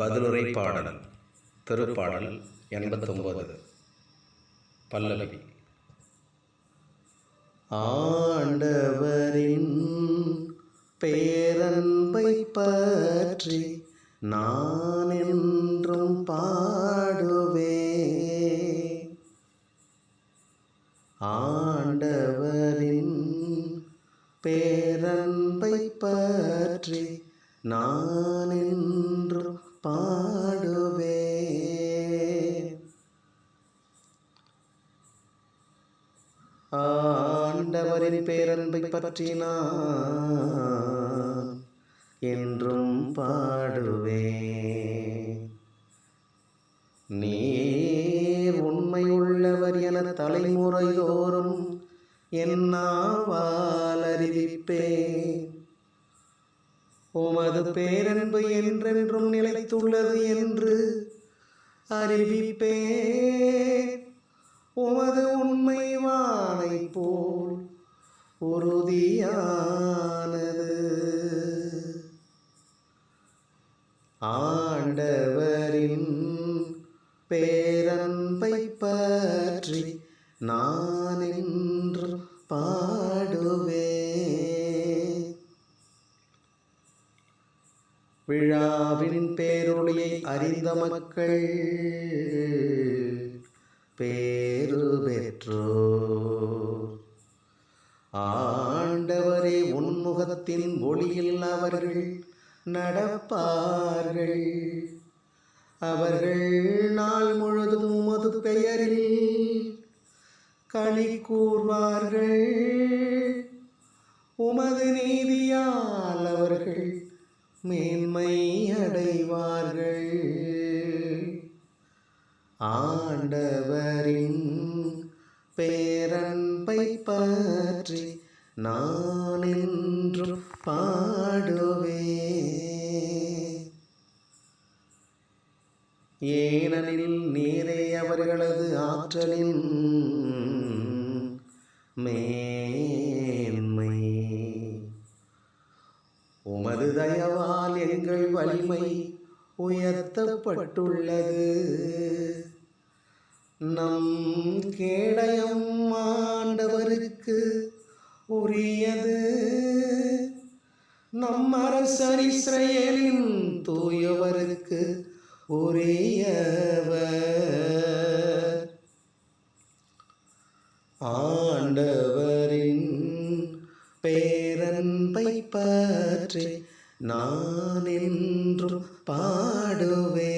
பதிலுரை பாடல். திருப்பாடல் 89. பல்லவி. ஆண்டவரின் பேரன்பை பற்றி நான் என்றும் பாடுவேன். ஆண்டவரின் பேரன்பை பற்றி நான் என்றும் பாடுவேன். ஆண்டவரின் பேரன்பை பற்றி நான் என்றும் பாடுவேன். நீர் உண்மையுள்ளவர் என தலைமுறை தோறும் என் நாவால் அறிவிப்பேன். உமது பேரன்பு என்றென்றும் நிலைத்துள்ளது என்று அறிவிப்பேன். உமது உண்மை வானை போல் உறுதியானது. ஆண்டவரின் பேரன்பை பற்றி நான் என்று பாடுவேன். விழாவின் பேரொளியை அறிந்த மக்கள் பேறு பெற்றோர். ஆண்டவரே உன்முகத்தின் ஒளியில் அவர்கள் நடப்பார்கள். அவர்கள் நாள் முழுதும் உமது பெயரில் களி கூர்வார்கள். உமது நீதியால் அவர்கள் மேன்மை அடைவார்கள். ஆண்டவரின் பேரன்பை பற்றி நான் என்றும் பாடுவேன். ஏனெனில் நீரே அவர்களது ஆற்றலின் மேன்மை. உமது தயவால் எங்கள் வலிமை உயர்த்தப்பட்டுள்ளது. நம் கேடயம் ஆண்டவருக்கு உரியது. நம் அரசர் இஸ்ரவேலின் தூயவருக்கு உரியவர். ஆண்டவரின் பேரன்பை பற்றி நான் என்றும் பாடுவேன்.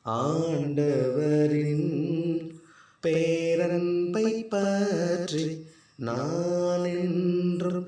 ஆண்டவரின் பேரன்பை பற்றி நான் என்றும்